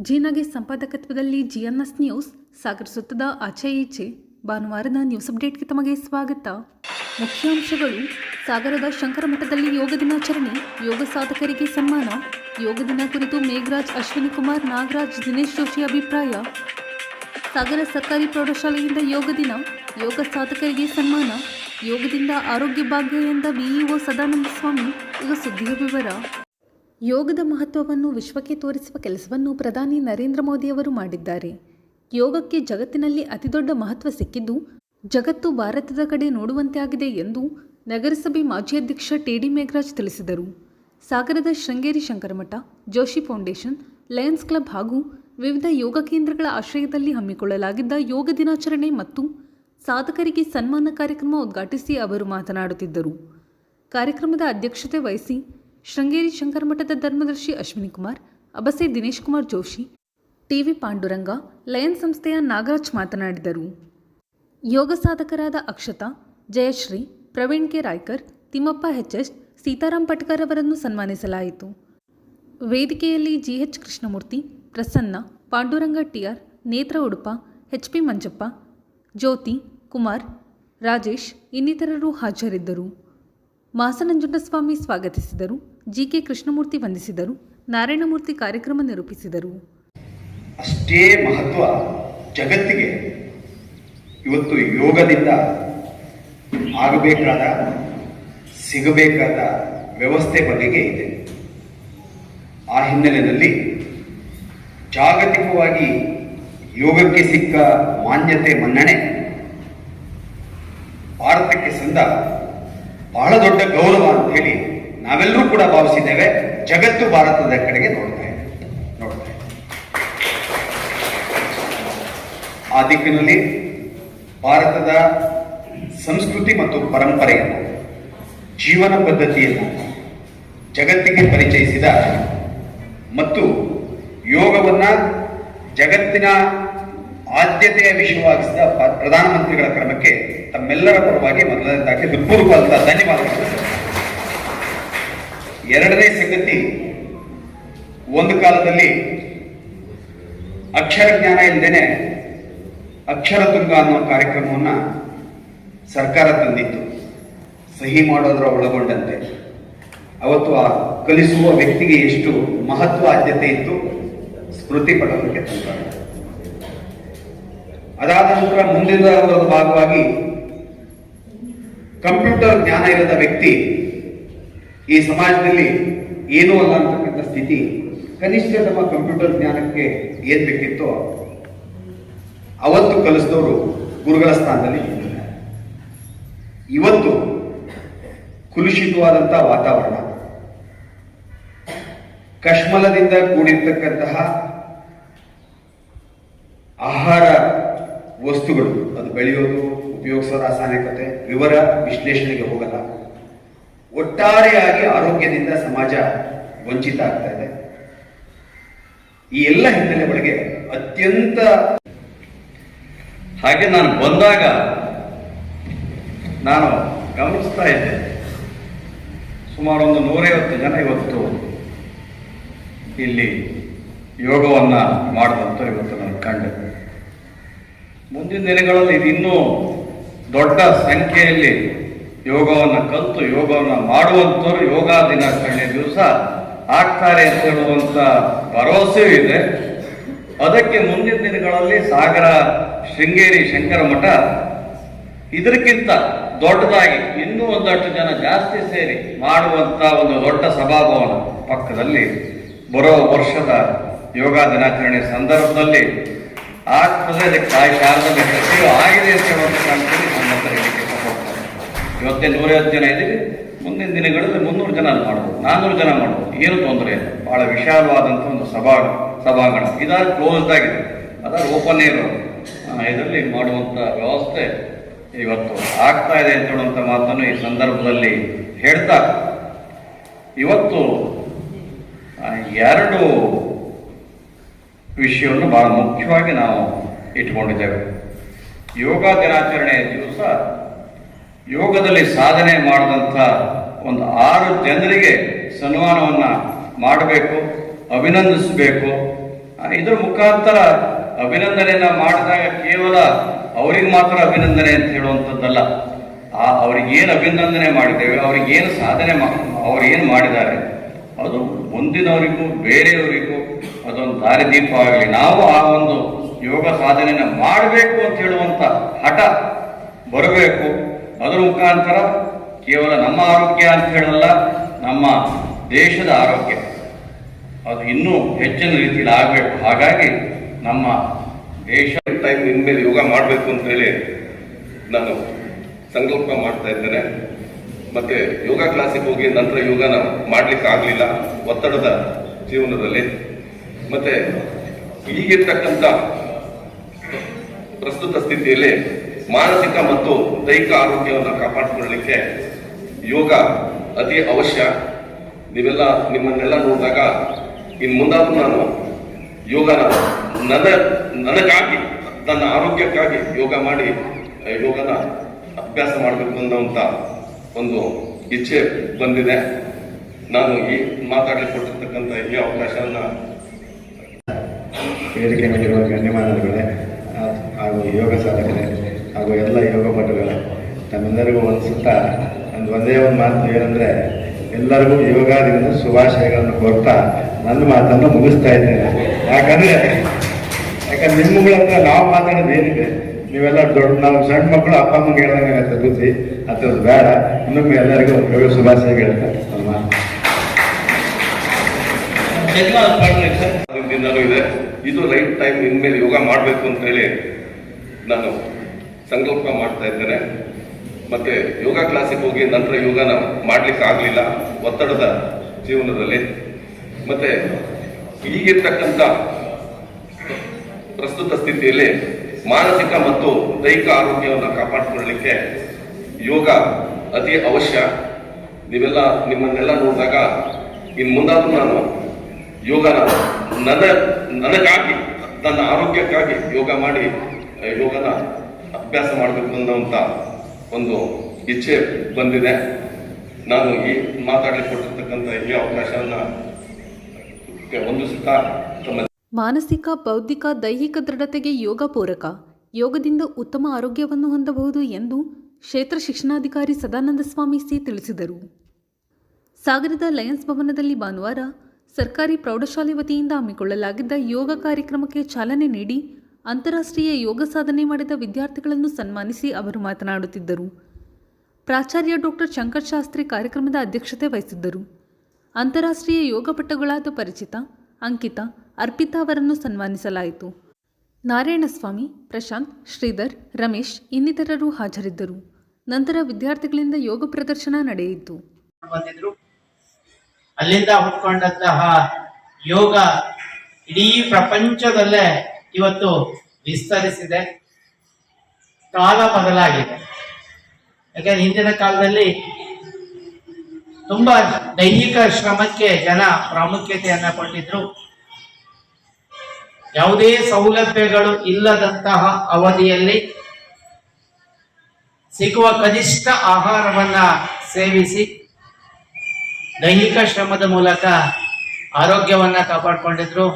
ಜೀನಾಗೆ ಸಂಪಾದಕತ್ವದಲ್ಲಿ ಜಿಎನ್ಎಸ್ news ಸಾಗರ ಸುತ್ತದ ಆಚೆ ಈಚೆ ಭಾನುವಾರದ ನ್ಯೂಸ್ ಅಪ್ಡೇಟ್ಗೆ ತಮಗೆ ಸ್ವಾಗತ. ಮುಖ್ಯಾಂಶಗಳು: ಸಾಗರದ ಶಂಕರ ಮಠದಲ್ಲಿ ಯೋಗ ದಿನಾಚರಣೆ, ಯೋಗ ಸಾಧಕರಿಗೆ ಸನ್ಮಾನ. ಯೋಗ ದಿನ ಕುರಿತು ಮೇಘರಾಜ್, ಅಶ್ವಿನಿ ಕುಮಾರ್, ನಾಗರಾಜ್, ದಿನೇಶ್ ಜೋಶಿ ಅಭಿಪ್ರಾಯ. ಸಾಗರ ಸರ್ಕಾರಿ ಪ್ರೌಢಶಾಲೆಯಿಂದ ಯೋಗ ದಿನ, ಯೋಗ ಸಾಧಕರಿಗೆ ಸನ್ಮಾನ. ಯೋಗದಿಂದ ಆರೋಗ್ಯ ಭಾಗ್ಯ ಎಂದ ಬಿಇಒ ಸದಾನಂದ ಸ್ವಾಮಿ. ಈಗ ಸುದ್ದಿಯ ವಿವರ. ಯೋಗದ ಮಹತ್ವವನ್ನು ವಿಶ್ವಕ್ಕೆ ತೋರಿಸುವ ಕೆಲಸವನ್ನು ಪ್ರಧಾನಿ ನರೇಂದ್ರ ಮೋದಿಯವರು ಮಾಡಿದ್ದಾರೆ. ಯೋಗಕ್ಕೆ ಜಗತ್ತಿನಲ್ಲಿ ಅತಿದೊಡ್ಡ ಮಹತ್ವ ಸಿಕ್ಕಿದ್ದು ಜಗತ್ತು ಭಾರತದ ಕಡೆ ನೋಡುವಂತೆ ಆಗಿದೆ ಎಂದು ನಗರಸಭೆ ಮಾಜಿ ಅಧ್ಯಕ್ಷ ಟಿ.ಡಿ. ಮೇಘರಾಜ್ ತಿಳಿಸಿದರು. ಸಾಗರದ Sringeri Shankar Mutt, Joshi foundation, Lions club ಹಾಗೂ ವಿವಿಧ ಯೋಗ ಕೇಂದ್ರಗಳ ಆಶ್ರಯದಲ್ಲಿ ಹಮ್ಮಿಕೊಳ್ಳಲಾಗಿದ್ದ ಯೋಗ ದಿನಾಚರಣೆ ಮತ್ತು ಸಾಧಕರಿಗೆ ಸನ್ಮಾನ ಕಾರ್ಯಕ್ರಮ ಉದ್ಘಾಟಿಸಿ ಅವರು ಮಾತನಾಡುತ್ತಿದ್ದರು. ಕಾರ್ಯಕ್ರಮದ ಅಧ್ಯಕ್ಷತೆ ವಹಿಸಿ ಶೃಂಗೇರಿ ಶಂಕರಮಠದ ಧರ್ಮದರ್ಶಿ ಅಶ್ವಿನಿ ಕುಮಾರ್, ಅಬಸೆ ದಿನೇಶ್ ಕುಮಾರ್ ಜೋಶಿ, ಟಿವಿ ಪಾಂಡುರಂಗ, ಲಯನ್ ಸಂಸ್ಥೆಯ ನಾಗರಾಜ್ ಮಾತನಾಡಿದರು. ಯೋಗ ಸಾಧಕರಾದ ಅಕ್ಷತಾ, ಜಯಶ್ರೀ, ಪ್ರವೀಣ್ ಕೆ ರಾಯ್ಕರ್, ತಿಮ್ಮಪ್ಪ ಎಚ್.ಎಸ್., ಸೀತಾರಾಮ್ ಪಟ್ಕರ್ ಅವರನ್ನು ಸನ್ಮಾನಿಸಲಾಯಿತು. ವೇದಿಕೆಯಲ್ಲಿ ಜಿಎಚ್ ಕೃಷ್ಣಮೂರ್ತಿ, ಪ್ರಸನ್ನ, ಪಾಂಡುರಂಗ ಟಿಆರ್, ನೇತ್ರ ಉಡುಪ, ಎಚ್.ಪಿ. ಮಂಜಪ್ಪ, ಜ್ಯೋತಿ, ಕುಮಾರ್, ರಾಜೇಶ್ ಇನ್ನಿತರರು ಹಾಜರಿದ್ದರು. ಮಾಸನಂಜುಂಡಸ್ವಾಮಿ ಸ್ವಾಗತಿಸಿದರು. ಜಿ.ಕೆ. ಕೃಷ್ಣಮೂರ್ತಿ ವಂದಿಸಿದರು. ನಾರಾಯಣಮೂರ್ತಿ ಕಾರ್ಯಕ್ರಮ ನಿರೂಪಿಸಿದರು. ಅಷ್ಟೇ ಮಹತ್ವ ಜಗತ್ತಿಗೆ ಇವತ್ತು ಯೋಗದಿಂದ ಆಗಬೇಕಾದ ಸಿಗಬೇಕಾದ ವ್ಯವಸ್ಥೆ ಬಗೆಗೆ ಇದೆ. ಆ ಹಿನ್ನೆಲೆಯಲ್ಲಿ ಜಾಗತಿಕವಾಗಿ ಯೋಗಕ್ಕೆ ಸಿಕ್ಕ ಮಾನ್ಯತೆ, ಮನ್ನಣೆ ಭಾರತಕ್ಕೆ ಸಂದ ಬಹಳ ದೊಡ್ಡ ಗೌರವ ಅಂತ ಹೇಳಿ ನಾವೆಲ್ಲರೂ ಕೂಡ ಭಾವಿಸಿದ್ದೇವೆ. ಜಗತ್ತು ಭಾರತದ ಕಡೆಗೆ ನೋಡ್ತಾ ಇದೆ. ಆ ದಿಕ್ಕಿನಲ್ಲಿ ಭಾರತದ ಸಂಸ್ಕೃತಿ ಮತ್ತು ಪರಂಪರೆಯನ್ನು, ಜೀವನ ಪದ್ಧತಿಯನ್ನು ಜಗತ್ತಿಗೆ ಪರಿಚಯಿಸಿದ ಮತ್ತು ಯೋಗವನ್ನ ಜಗತ್ತಿನ ಆದ್ಯತೆಯ ವಿಷಯವಾಗಿಸಿದ ಪ್ರಧಾನಮಂತ್ರಿಗಳ ಕ್ರಮಕ್ಕೆ ತಮ್ಮೆಲ್ಲರ ಪರವಾಗಿ ಮೊದಲನೇದಾಗಿ ಹೃತ್ಪೂರ್ವಕ ಧನ್ಯವಾದಗಳು. ಎರಡನೇ ಸಂಗತಿ, ಒಂದು ಕಾಲದಲ್ಲಿ ಅಕ್ಷರ ಜ್ಞಾನ ಇಲ್ಲದೇನೆ ಅಕ್ಷರ ತುಂಗ ಅನ್ನೋ ಕಾರ್ಯಕ್ರಮವನ್ನ ಸರ್ಕಾರ ತಂದಿತ್ತು, ಸಹಿ ಮಾಡೋದರ ಒಳಗೊಂಡಂತೆ. ಅವತ್ತು ಆ ಕಲಿಸುವ ವ್ಯಕ್ತಿಗೆ ಎಷ್ಟು ಮಹತ್ವ, ಆದ್ಯತೆ ಇತ್ತು, ಸ್ಮೃತಿ ಪಡೋದಕ್ಕೆ ತಂದ. ಅದಾದ ನಂತರ ಮುಂದಿನ ಭಾಗವಾಗಿ ಕಂಪ್ಯೂಟರ್ ಜ್ಞಾನ ಇಲ್ಲದ ವ್ಯಕ್ತಿ ಈ ಸಮಾಜದಲ್ಲಿ ಏನೂ ಅಲ್ಲ ಅಂತಕ್ಕಂಥ ಸ್ಥಿತಿ. ಕನಿಷ್ಠ ನಮ್ಮ ಕಂಪ್ಯೂಟರ್ ಜ್ಞಾನಕ್ಕೆ ಏನ್ ಬೇಕಿತ್ತೋ ಅವತ್ತು ಕಲಿಸಿದವರು ಗುರುಗಳ ಸ್ಥಾನದಲ್ಲಿ ನಿಂತಿದ್ದಾರೆ. ಇವತ್ತು ಕುಲುಷಿತವಾದಂಥ ವಾತಾವರಣ, ಕಶ್ಮಲದಿಂದ ಕೂಡಿರ್ತಕ್ಕಂತಹ ಆಹಾರ ವಸ್ತುಗಳು, ಅದು ಬೆಳೆಯೋದು, ಉಪಯೋಗಿಸೋ ರಾಸಾಯನಿಕತೆ, ವಿವರ ವಿಶ್ಲೇಷಣೆಗೆ ಹೋಗಲ್ಲ. ಒಟ್ಟಾರೆಯಾಗಿ ಆರೋಗ್ಯದಿಂದ ಸಮಾಜ ವಂಚಿತ ಆಗ್ತಾ ಇದೆ. ಈ ಎಲ್ಲ ಹಿನ್ನೆಲೆಗಳಿಗೆ ಅತ್ಯಂತ ಹಾಗೆ ನಾನು ಬಂದಾಗ ನಾನು ಗಮನಿಸ್ತಾ ಇದ್ದೆ, ಸುಮಾರು ಒಂದು 150 ಜನ ಇವತ್ತು ಇಲ್ಲಿ ಯೋಗವನ್ನ ಮಾಡಿದಂತ ಇವತ್ತು ನಾನು ಕಂಡೆ. ಮುಂದಿನ ದಿನಗಳಲ್ಲಿ ಇದು ಇನ್ನೂ ದೊಡ್ಡ ಸಂಖ್ಯೆಯಲ್ಲಿ ಯೋಗವನ್ನು ಕಲಿತು ಯೋಗವನ್ನು ಮಾಡುವಂಥವ್ರು ಯೋಗ ದಿನಾಚರಣೆ ದಿವಸ ಆಗ್ತಾರೆ ಅಂತ ಹೇಳುವಂಥ ಭರವಸೆಯೂ ಇದೆ. ಅದಕ್ಕೆ ಮುಂದಿನ ದಿನಗಳಲ್ಲಿ ಸಾಗರ ಶೃಂಗೇರಿ ಶಂಕರ ಮಠ ಇದಕ್ಕಿಂತ ದೊಡ್ಡದಾಗಿ ಇನ್ನೂ ಒಂದಷ್ಟು ಜನ ಜಾಸ್ತಿ ಸೇರಿ ಮಾಡುವಂಥ ಒಂದು ದೊಡ್ಡ ಸಭಾಭವನ ಪಕ್ಕದಲ್ಲಿ ಬರೋ ವರ್ಷದ ಯೋಗ ದಿನಾಚರಣೆ ಸಂದರ್ಭದಲ್ಲಿ ಆಗ್ತದೆ. ಅದಕ್ಕೆ ತಾಯಿ ಶಾರದಾ ಕಥೆಯು ಆಗಿದೆ ಅಂತ ಹೇಳುವಂಥ ಕಾರಣದಲ್ಲಿ ನಮ್ಮ ಹತ್ರ ಹೇಳಿಕೆ ಕೊಡ್ತಾರೆ. ಇವತ್ತೇ 150 ಜನ ಇದ್ದೀವಿ, ಮುಂದಿನ ದಿನಗಳಲ್ಲಿ 300 ಜನ ಮಾಡ್ಬೋದು, 400 ಜನ ಮಾಡ್ಬೋದು, ಏನು ತೊಂದರೆ ಇಲ್ಲ. ಬಹಳ ವಿಶಾಲವಾದಂಥ ಒಂದು ಸಭಾಂಗಣ. ಇದಾದ ಕ್ಲೋಸ್ಡ್ ಆಗಿದೆ, ಅದರ ಓಪನ್ ಏರ್ ಇದರಲ್ಲಿ ಮಾಡುವಂಥ ವ್ಯವಸ್ಥೆ ಇವತ್ತು ಆಗ್ತಾ ಇದೆ ಅಂತ ಹೇಳುವಂಥ ಮಾತನ್ನು ಈ ಸಂದರ್ಭದಲ್ಲಿ ಹೇಳ್ತಾ, ಇವತ್ತು 2 ವಿಷಯವನ್ನು ಬಹಳ ಮುಖ್ಯವಾಗಿ ನಾವು ಇಟ್ಕೊಂಡಿದ್ದೇವೆ. ಯೋಗ ದಿನಾಚರಣೆಯ ದಿವಸ ಯೋಗದಲ್ಲಿ ಸಾಧನೆ ಮಾಡಿದಂಥ ಒಂದು 6 ಜನರಿಗೆ ಸನ್ಮಾನವನ್ನು ಮಾಡಬೇಕು, ಅಭಿನಂದಿಸಬೇಕು. ಇದ್ರ ಮುಖಾಂತರ ಅಭಿನಂದನೆಯನ್ನ ಮಾಡಿದಾಗ ಕೇವಲ ಅವ್ರಿಗೆ ಮಾತ್ರ ಅಭಿನಂದನೆ ಅಂತ ಹೇಳುವಂಥದ್ದಲ್ಲ. ಅವ್ರಿಗೇನು ಅಭಿನಂದನೆ ಮಾಡಿದ್ದೇವೆ, ಅವ್ರಿಗೇನು ಸಾಧನೆ ಅವ್ರೇನು ಮಾಡಿದ್ದಾರೆ ಅದು ಮುಂದಿನವರಿಗೂ ಬೇರೆಯವರಿಗೂ ಅದೊಂದು ದಾರಿದೀಪ ಆಗಲಿ. ನಾವು ಆ ಒಂದು ಯೋಗ ಸಾಧನೆಯನ್ನ ಮಾಡಬೇಕು ಅಂತ ಹೇಳುವಂತ ಹಠ ಬರಬೇಕು. ಅದರ ಮುಖಾಂತರ ಕೇವಲ ನಮ್ಮ ಆರೋಗ್ಯ ಅಂತ ಹೇಳಲ್ಲ, ನಮ್ಮ ದೇಶದ ಆರೋಗ್ಯ ಅದು ಇನ್ನೂ ಹೆಚ್ಚಿನ ರೀತಿಯಲ್ಲಿ ಆಗಬೇಕು. ಹಾಗಾಗಿ ನಮ್ಮ ದೇಶ ಟೈಮ್ ಇನ್ಮೇಲೆ ಯೋಗ ಮಾಡಬೇಕು ಅಂತ ಹೇಳಿ ನಾನು ಸಂಕಲ್ಪ ಮಾಡ್ತಾ ಇದ್ದೇನೆ. ಮತ್ತೆ ಯೋಗ ಕ್ಲಾಸಿಗೆ ಹೋಗಿ ನಂತರ ಯೋಗನ ಮಾಡ್ಲಿಕ್ಕೆ ಆಗಲಿಲ್ಲ ಒತ್ತಡದ ಜೀವನದಲ್ಲಿ. ಮತ್ತೆ ಈಗಿರ್ತಕ್ಕಂಥ ಪ್ರಸ್ತುತ ಸ್ಥಿತಿಯಲ್ಲಿ ಮಾನಸಿಕ ಮತ್ತು ದೈಹಿಕ ಆರೋಗ್ಯವನ್ನು ಕಾಪಾಡಿಕೊಳ್ಳಲಿಕ್ಕೆ ಯೋಗ ಅತಿ ಅವಶ್ಯ. ನೀವೆಲ್ಲ ನಿಮ್ಮನ್ನೆಲ್ಲ ನೋಡಿದಾಗ ಇನ್ನು ಮುಂದಾದ್ರೂ ನಾನು ಯೋಗನ ನನಗಾಗಿ ನನ್ನ ಆರೋಗ್ಯಕ್ಕಾಗಿ ಯೋಗ ಮಾಡಿ ಯೋಗನ ಅಭ್ಯಾಸ ಮಾಡಬೇಕು ಅನ್ನೋಂಥ ಒಂದು ಇಚ್ಛೆ ಬಂದಿದೆ. ನಾನು ಈ ಮಾತಾಡಲಿಕ್ಕೆ ಕೊಟ್ಟಿರ್ತಕ್ಕಂಥ ಈ ಅವಕಾಶವನ್ನ ವೇದಿಕೆ ಮೇಲಿರುವ ಗಣ್ಯಮಾನರುಗಳೇ ಹಾಗೂ ಯೋಗ ಸಾಧಕರೇ ಹಾಗೂ ಎಲ್ಲ ಯೋಗ ಪಟುಗಳೇ, ತಮ್ಮೆಲ್ಲರಿಗೂ ಒಂದೇ ಒಂದು ಮಾತು ಏನಂದರೆ, ಎಲ್ಲರಿಗೂ ಯೋಗ ದಿನದ ಶುಭಾಶಯಗಳನ್ನು ಕೋರ್ತಾ ನನ್ನ ಮಾತನ್ನು ಮುಗಿಸ್ತಾ ಇದ್ದೇನೆ. ಯಾಕಂದ್ರೆ ನಿಮ್ಮಗಳ ನಾವು ಮಾತಾಡೋದು ಏನಿದೆ, ನೀವೆಲ್ಲ ನಾವು ಸಣ್ಣ ಮಕ್ಕಳು ಅಪ್ಪ ಅಮ್ಮಗೆ ಹೇಳ್ದಂಗೆ ಬುದ್ಧಿ ಅಂಥದ್ದು ಬೇಡ. ಇನ್ನೊಮ್ಮೆ ಎಲ್ಲರಿಗೂ ಯೋಗ ಶುಭಾಶಯ ಹೇಳ್ತಾರೆ. ದಿನನೂ ಇದೆ. ಇದು ರೈಟ್ ಟೈಮ್ ಇನ್ಮೇಲೆ ಯೋಗ ಮಾಡಬೇಕು ಅಂತ ಹೇಳಿ ನಾನು ಸಂಕಲ್ಪ ಮಾಡ್ತಾ ಇದ್ದೇನೆ. ಮತ್ತೆ ಯೋಗ ಕ್ಲಾಸಿಗೆ ಹೋಗಿ ನಂತರ ಯೋಗನ ಮಾಡ್ಲಿಕ್ಕೆ ಆಗಲಿಲ್ಲ ಒತ್ತಡದ ಜೀವನದಲ್ಲಿ. ಮತ್ತೆ ಈಗಿರ್ತಕ್ಕಂಥ ಪ್ರಸ್ತುತ ಸ್ಥಿತಿಯಲ್ಲಿ ಮಾನಸಿಕ ಮತ್ತು ದೈಹಿಕ ಆರೋಗ್ಯವನ್ನು ಕಾಪಾಡಿಕೊಳ್ಳಲಿಕ್ಕೆ ಯೋಗ ಅತಿ ಅವಶ್ಯ. ನೀವೆಲ್ಲ ನಿಮ್ಮನ್ನೆಲ್ಲ ನೋಡಿದಾಗ ಇನ್ನು ಮುಂದಾದ್ರೂ ನಾನು ಯೋಗನ ನನಗಾಗಿ ನನ್ನ ಆರೋಗ್ಯಕ್ಕಾಗಿ ಯೋಗ ಮಾಡಿ ಯೋಗನ ಅಭ್ಯಾಸ ಮಾಡಬೇಕು ಅನ್ನೋಂಥ ಒಂದು ಇಚ್ಛೆ ಬಂದಿದೆ. ನಾನು ಈ ಮಾತಾಡಲಿಕ್ಕೆ ಕೊಟ್ಟಿರ್ತಕ್ಕಂಥ ಈ ಅವಕಾಶವನ್ನ ಹೊಂದಿಸುತ್ತಾ ತಮ್ಮ ಮಾನಸಿಕ, ಬೌದ್ಧಿಕ, ದೈಹಿಕ ದೃಢತೆಗೆ ಯೋಗ ಪೂರಕ. ಯೋಗದಿಂದ ಉತ್ತಮ ಆರೋಗ್ಯವನ್ನು ಹೊಂದಬಹುದು ಎಂದು ಕ್ಷೇತ್ರ ಶಿಕ್ಷಣಾಧಿಕಾರಿ ಸದಾನಂದ ಸ್ವಾಮಿ ಸಿ ತಿಳಿಸಿದರು. ಸಾಗರದ ಲಯನ್ಸ್ ಭವನದಲ್ಲಿ ಭಾನುವಾರ ಸರ್ಕಾರಿ ಪ್ರೌಢಶಾಲೆ ವತಿಯಿಂದ ಹಮ್ಮಿಕೊಳ್ಳಲಾಗಿದ್ದ ಯೋಗ ಕಾರ್ಯಕ್ರಮಕ್ಕೆ ಚಾಲನೆ ನೀಡಿ ಅಂತಾರಾಷ್ಟ್ರೀಯ ಯೋಗ ಸಾಧನೆ ಮಾಡಿದ ವಿದ್ಯಾರ್ಥಿಗಳನ್ನು ಸನ್ಮಾನಿಸಿ ಅವರು ಮಾತನಾಡುತ್ತಿದ್ದರು. ಪ್ರಾಚಾರ್ಯ ಡಾಕ್ಟರ್ ಶಂಕರ್ ಶಾಸ್ತ್ರಿ ಕಾರ್ಯಕ್ರಮದ ಅಧ್ಯಕ್ಷತೆ ವಹಿಸಿದ್ದರು. ಅಂತಾರಾಷ್ಟ್ರೀಯ ಯೋಗ ಪಟುಗಳಾದ ಪರಿಚಿತ, ಅಂಕಿತಾ, ಅರ್ಪಿತಾ ಅವರನ್ನು ಸನ್ಮಾನಿಸಲಾಯಿತು. ನಾರಾಯಣಸ್ವಾಮಿ, ಪ್ರಶಾಂತ್, ಶ್ರೀಧರ್, ರಮೇಶ್ ಇನ್ನಿತರರು ಹಾಜರಿದ್ದರು. ನಂತರ ವಿದ್ಯಾರ್ಥಿಗಳಿಂದ ಯೋಗ ಪ್ರದರ್ಶನ ನಡೆಯಿತು. ಅಲ್ಲಿಂದ ಹುಟ್ಕೊಂಡಂತಹ ಯೋಗ ಇಡೀ ಪ್ರಪಂಚದಲ್ಲೇ ಇವತ್ತು ವಿಸ್ತರಿಸಿದೆ. ಕಾಲ ಬದಲಾಗಿದೆ. ಯಾಕಂದ್ರೆ ಹಿಂದಿನ ಕಾಲದಲ್ಲಿ ತುಂಬಾ ದೈಹಿಕ ಶ್ರಮಕ್ಕೆ ಜನ ಪ್ರಾಮುಖ್ಯತೆಯನ್ನ ಕೊಟ್ಟಿದ್ರು. ಯಾವುದೇ ಸೌಲಭ್ಯಗಳು ಇಲ್ಲದಂತಹ ಅವಧಿಯಲ್ಲಿ ಸಿಗುವ ಕನಿಷ್ಠ ಆಹಾರವನ್ನ ಸೇವಿಸಿ ದೈಹಿಕ ಶ್ರಮದ ಮೂಲಕ ಆರೋಗ್ಯವನ್ನ ಕಾಪಾಡಿಕೊಂಡಿದ್ರು.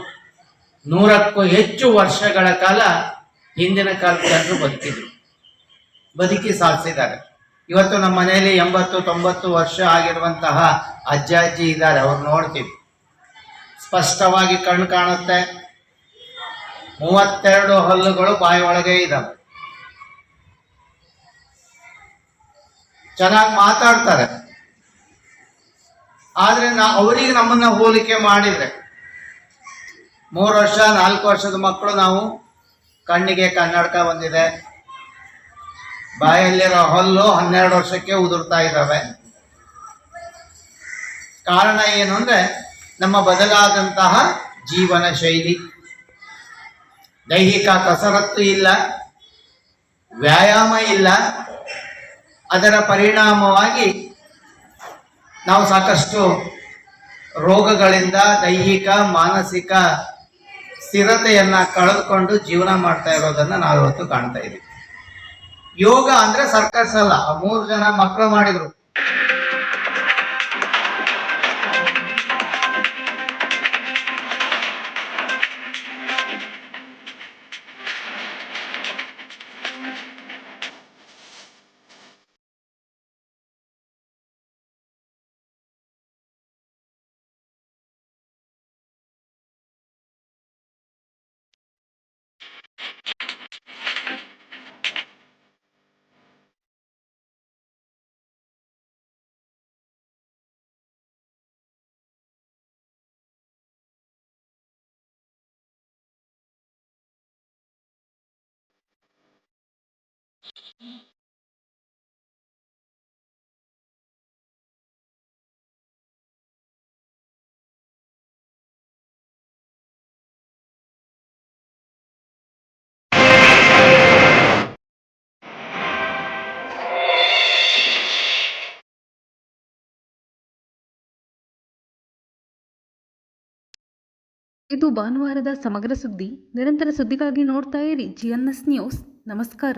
100ಕ್ಕೂ ಹೆಚ್ಚು ವರ್ಷಗಳ ಕಾಲ ಹಿಂದಿನ ಕಾಲದ ಜನರು ಬದುಕಿ ಸಾಧಿಸಿದ್ದಾರೆ. ಇವತ್ತು ನಮ್ಮ ಮನೆಯಲ್ಲಿ 80-90 ವರ್ಷ ಆಗಿರುವಂತಹ ಅಜ್ಜ ಅಜ್ಜಿ ಇದ್ದಾರೆ. ಅವ್ರು ನೋಡ್ತೀವಿ, ಸ್ಪಷ್ಟವಾಗಿ ಕಣ್ಣು ಕಾಣುತ್ತೆ. 32 ಹಲ್ಲುಗಳು ಬಾಯಿ ಒಳಗೆ ಇದ್ದಾವೆ. ಚೆನ್ನಾಗಿ ಮಾತಾಡ್ತಾರೆ. ಆದ್ರೆ ಅವರಿಗೆ ನಮ್ಮನ್ನ ಹೋಲಿಕೆ ಮಾಡಿದ್ರೆ 3 ವರ್ಷ 4 ವರ್ಷದ ಮಕ್ಕಳು ನಾವು ಕಣ್ಣಿಗೆ ಕನ್ನಡಕ ಬಂದಿದೆ, ಬಾಯಲ್ಲಿರೋ ಹಲ್ಲು 12 ವರ್ಷಕ್ಕೆ ಉದುರ್ತಾ ಇದ್ದಾವೆ. ಕಾರಣ ಏನು ಅಂದ್ರೆ ನಮ್ಮ ಬದಲಾದಂತಹ ಜೀವನ ಶೈಲಿ. ದೈಹಿಕ ಕಸರತ್ತು ಇಲ್ಲ, ವ್ಯಾಯಾಮ ಇಲ್ಲ. ಅದರ ಪರಿಣಾಮವಾಗಿ ನಾವು ಸಾಕಷ್ಟು ರೋಗಗಳಿಂದ, ದೈಹಿಕ ಮಾನಸಿಕ ಸ್ಥಿರತೆಯನ್ನ ಕಳೆದುಕೊಂಡು ಜೀವನ ಮಾಡ್ತಾ ಇರೋದನ್ನ ನಾವಿವತ್ತು ಕಾಣ್ತಾ ಇದ್ದೀವಿ. ಯೋಗ ಅಂದ್ರೆ ಸರ್ಕಸ್ ಅಲ್ಲ. 3 ಜನ ಮಕ್ಕಳು ಮಾಡಿದ್ರು. ಇದು ಭಾನುವಾರದ ಸಮಗ್ರ ಸುದ್ದಿ. ನಿರಂತರ ಸುದ್ದಿಗಾಗಿ ನೋಡ್ತಾ ಇರಿ GNS ನ್ಯೂಸ್. ನಮಸ್ಕಾರ.